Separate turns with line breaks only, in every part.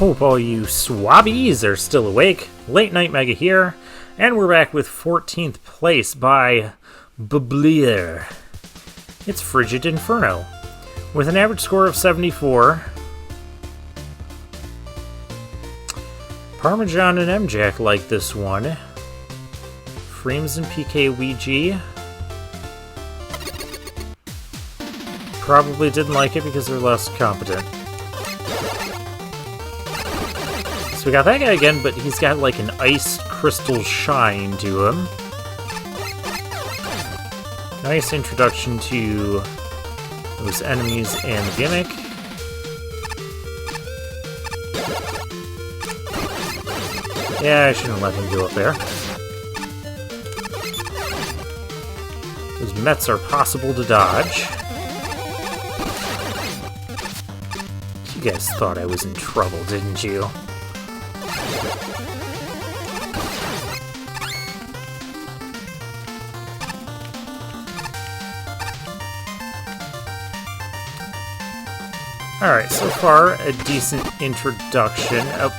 Hope all you swabbies are still awake. Late Night Mega here, and we're back with 14th place by Bublier. It's Frigid Inferno. With an average score of 74, Parmesan and MJack like this one. Frames and PK Ouija probably didn't like it because they're less competent. So we got that guy again, but he's got like an ice crystal shine to him. Nice introduction to those enemies and the gimmick. Yeah, I shouldn't let him go up there. Those Mets are possible to dodge. You guys thought I was in trouble, didn't you? Alright, so far, a decent introduction. Oh.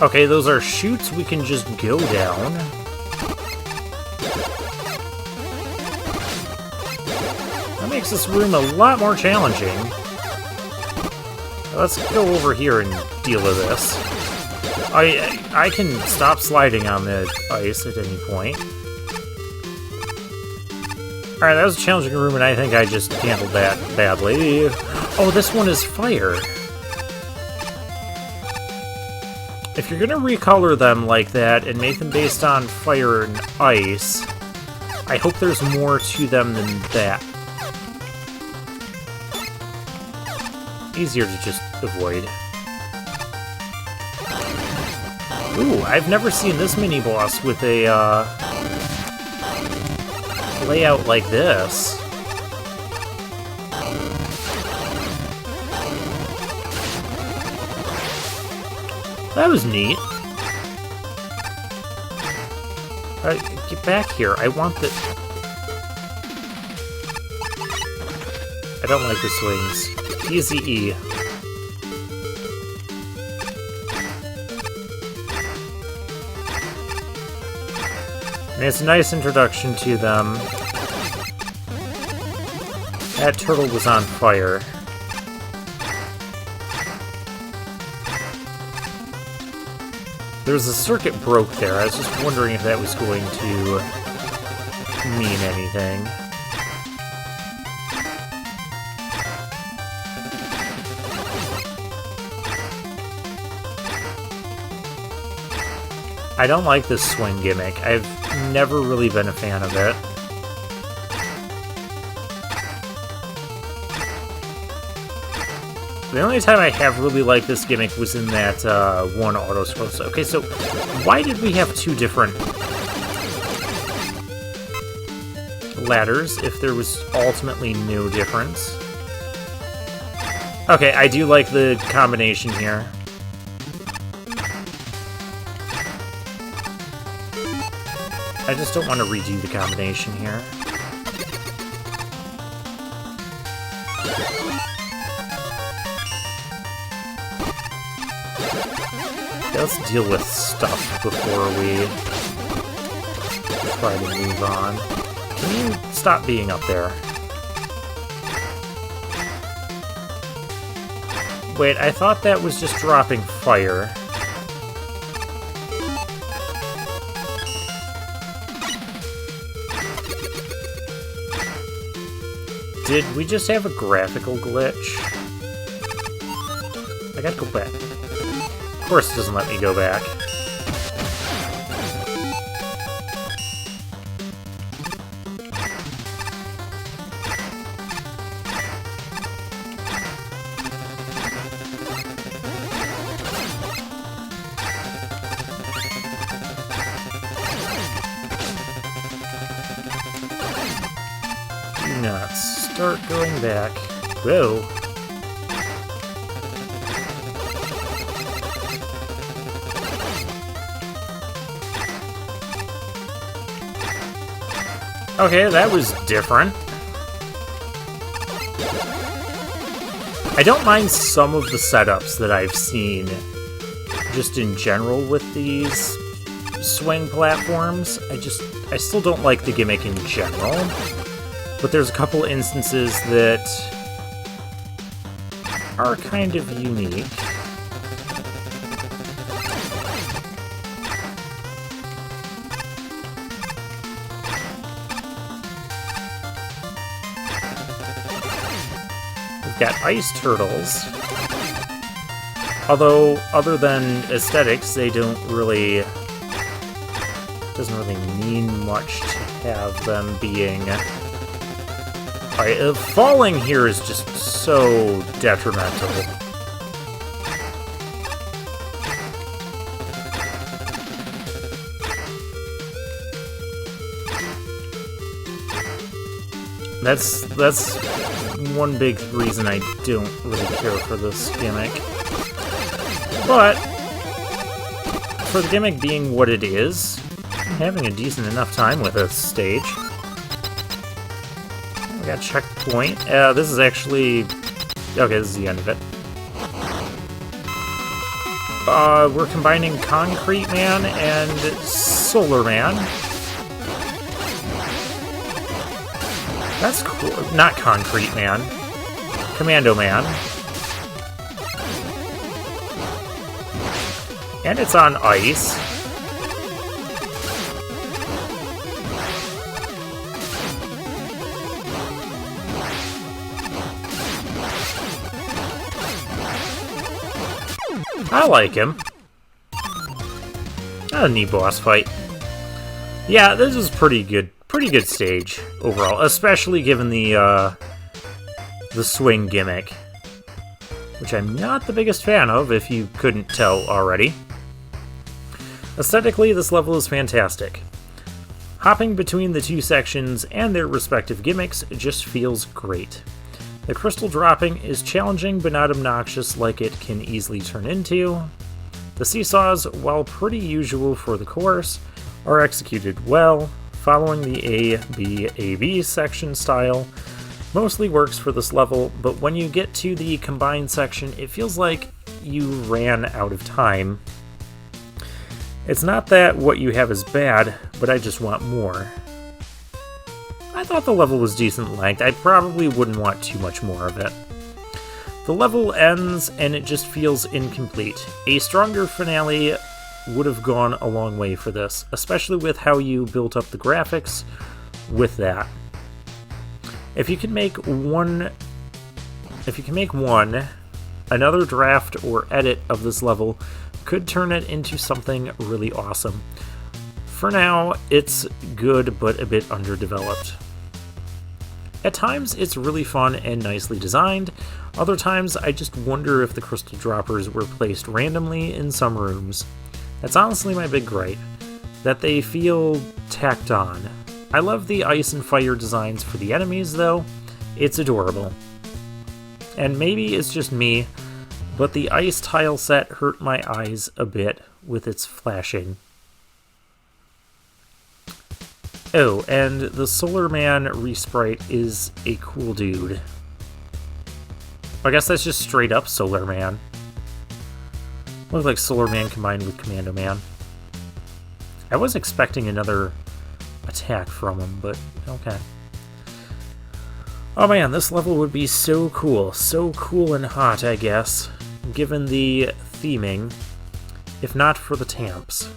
Okay, those are chutes we can just go down. That makes this room a lot more challenging. Let's go over here and deal with this. I can stop sliding on the ice at any point. Alright, that was a challenging room, and I think I just handled that badly. Oh, this one is fire. If you're gonna recolor them like that and make them based on fire and ice, I hope there's more to them than that. Easier to just avoid. Ooh, I've never seen this mini-boss with a, layout like this. That was neat. Alright, get back here. I want the... I don't like the swings. Easy E. And it's a nice introduction to them. That turtle was on fire. There's a circuit broke there. I was just wondering if that was going to mean anything. I don't like this swing gimmick. I've never really been a fan of it. The only time I have really liked this gimmick was in that one auto scroll. Okay, so why did we have two different ladders if there was ultimately no difference? Okay, I do like the combination here. I just don't want to redo the combination here. Okay, let's deal with stuff before we try to move on. Can you stop being up there? Wait, I thought that was just dropping fire. Did we just have a graphical glitch? I gotta go back. Of course it doesn't let me go back. Do not start going back. Whoa. Okay, that was different. I don't mind some of the setups that I've seen just in general with these swing platforms. I still don't like the gimmick in general, but there's a couple instances that are kind of unique. We've got ice turtles. Although, other than aesthetics, they don't really... doesn't really mean much to have them being... Alright, falling here is just so detrimental. That's one big reason I don't really care for this gimmick. But, for the gimmick being what it is, I'm having a decent enough time with this stage. We got checkpoint. This is actually... okay, this is the end of it. We're combining Concrete Man and Solar Man. That's cool. Not Concrete Man. Commando Man. And it's on ice. I like him. A neat boss fight. Yeah, this is pretty good stage overall, especially given the swing gimmick, which I'm not the biggest fan of, if you couldn't tell already. Aesthetically, this level is fantastic. Hopping between the two sections and their respective gimmicks just feels great. The crystal dropping is challenging but not obnoxious like it can easily turn into. The seesaws, while pretty usual for the course, are executed well, following the A-B-A-B section style. Mostly works for this level, but when you get to the combined section, it feels like you ran out of time. It's not that what you have is bad, but I just want more. I thought the level was decent length. I probably wouldn't want too much more of it. The level ends and it just feels incomplete. A stronger finale would have gone a long way for this, especially with how you built up the graphics with that. If you can make one, another draft or edit of this level could turn it into something really awesome. For now, it's good but a bit underdeveloped. At times, it's really fun and nicely designed. Other times, I just wonder if the crystal droppers were placed randomly in some rooms. That's honestly my big gripe, that they feel tacked on. I love the ice and fire designs for the enemies, though. It's adorable. And maybe it's just me, but the ice tile set hurt my eyes a bit with its flashing. Oh, and the Solar Man resprite is a cool dude. I guess that's just straight up Solar Man. Looks like Solar Man combined with Commando Man. I was expecting another attack from him, but okay. Oh man, this level would be so cool and hot, I guess, given the theming, if not for the tamps.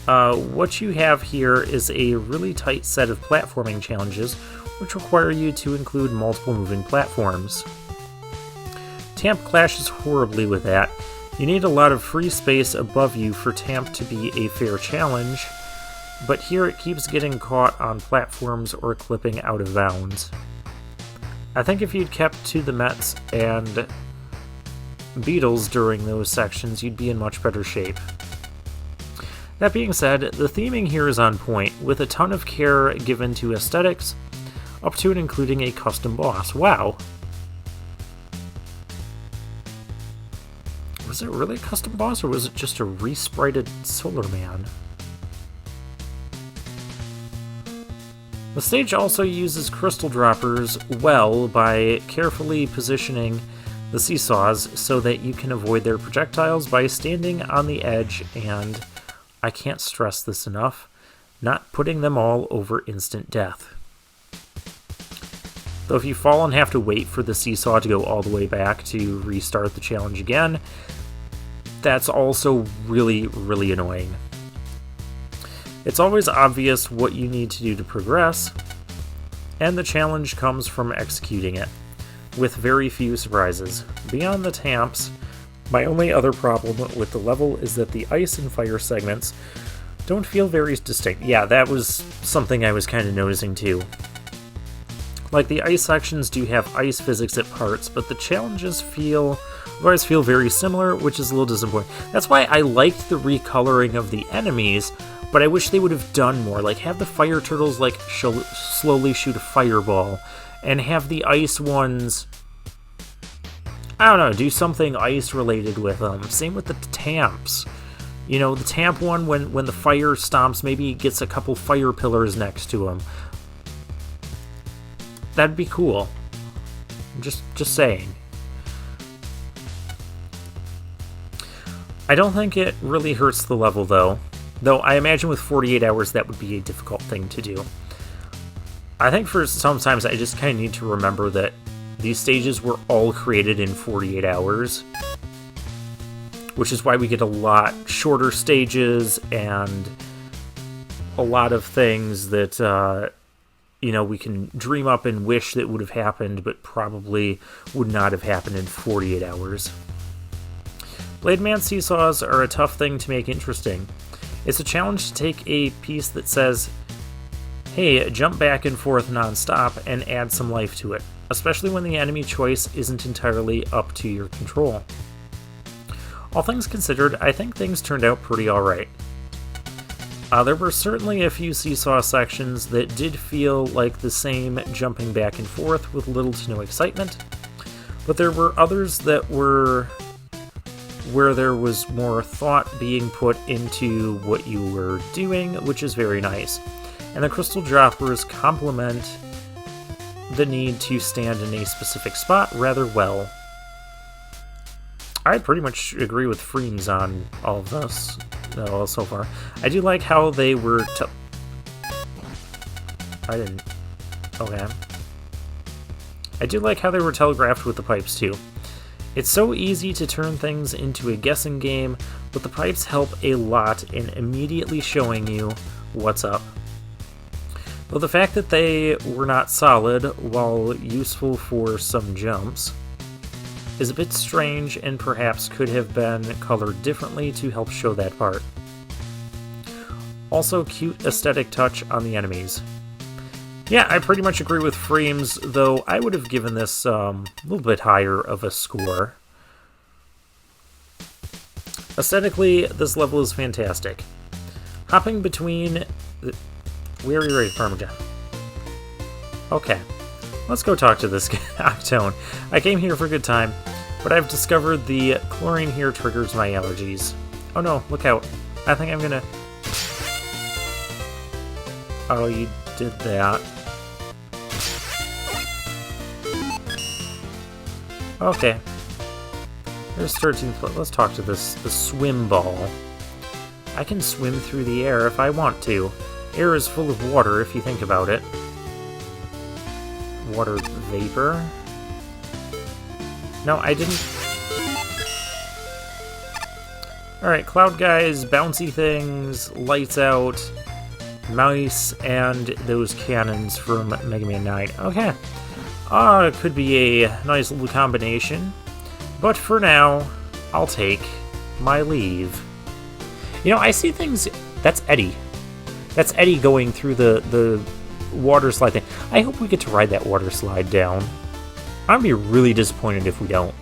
What you have here is a really tight set of platforming challenges, which require you to include multiple moving platforms. Tamp clashes horribly with that. You need a lot of free space above you for Tamp to be a fair challenge, but here it keeps getting caught on platforms or clipping out of bounds. I think if you'd kept to the Mets and Beatles during those sections, you'd be in much better shape. That being said, the theming here is on point, with a ton of care given to aesthetics, up to and including a custom boss. Wow! Was it really a custom boss, or was it just a resprited Solar Man? The stage also uses crystal droppers well by carefully positioning the seesaws so that you can avoid their projectiles by standing on the edge and, I can't stress this enough, not putting them all over instant death. Though if you fall and have to wait for the seesaw to go all the way back to restart the challenge again, that's also really, really annoying. It's always obvious what you need to do to progress, and the challenge comes from executing it, with very few surprises. Beyond the tamps, my only other problem with the level is that the ice and fire segments don't feel very distinct. Yeah, that was something I was kind of noticing too. Like, the ice sections do have ice physics at parts, but the challenges always feel very similar, which is a little disappointing. That's why I liked the recoloring of the enemies, but I wish they would have done more. Like, have the fire turtles, like, slowly shoot a fireball, and have the ice ones, I don't know, do something ice-related with them. Same with the tamps. You know, the tamp one, when the fire stomps, maybe gets a couple fire pillars next to him. That'd be cool. Just saying. I don't think it really hurts the level, though I imagine with 48 hours that would be a difficult thing to do. I think for sometimes I just kind of need to remember that these stages were all created in 48 hours, which is why we get a lot shorter stages and a lot of things that we can dream up and wish that would have happened, but probably would not have happened in 48 hours. Blade Man seesaws are a tough thing to make interesting. It's a challenge to take a piece that says, hey, jump back and forth non-stop, and add some life to it, especially when the enemy choice isn't entirely up to your control. All things considered, I think things turned out pretty alright. There were certainly a few seesaw sections that did feel like the same jumping back and forth with little to no excitement, but there were others that were where there was more thought being put into what you were doing, which is very nice. And the crystal droppers complement the need to stand in a specific spot rather well. I pretty much agree with Freems on all of this so far. I do like how they were I do like how they were telegraphed with the pipes too. It's so easy to turn things into a guessing game, but the pipes help a lot in immediately showing you what's up. Though the fact that they were not solid, while useful for some jumps, is a bit strange and perhaps could have been colored differently to help show that part. Also, cute aesthetic touch on the enemies. Yeah, I pretty much agree with Frames, though I would have given this a little bit higher of a score. Aesthetically, this level is fantastic. Hopping between... Where are you ready, Parmesan? Okay, let's go talk to this Octone. I came here for a good time, but I've discovered the chlorine here triggers my allergies. Oh no, look out. I think I'm gonna... Oh, you did that. Okay. There's 13th. Let's talk to the swim ball. I can swim through the air if I want to. Air is full of water if you think about it. Water vapor? No, I didn't. Alright, Cloud Guys, bouncy things, lights out, mice, and those cannons from Mega Man 9. Okay. It could be a nice little combination. But for now, I'll take my leave. You know, I see things... That's Eddie. That's Eddie going through the water slide thing. I hope we get to ride that water slide down. I'd be really disappointed if we don't.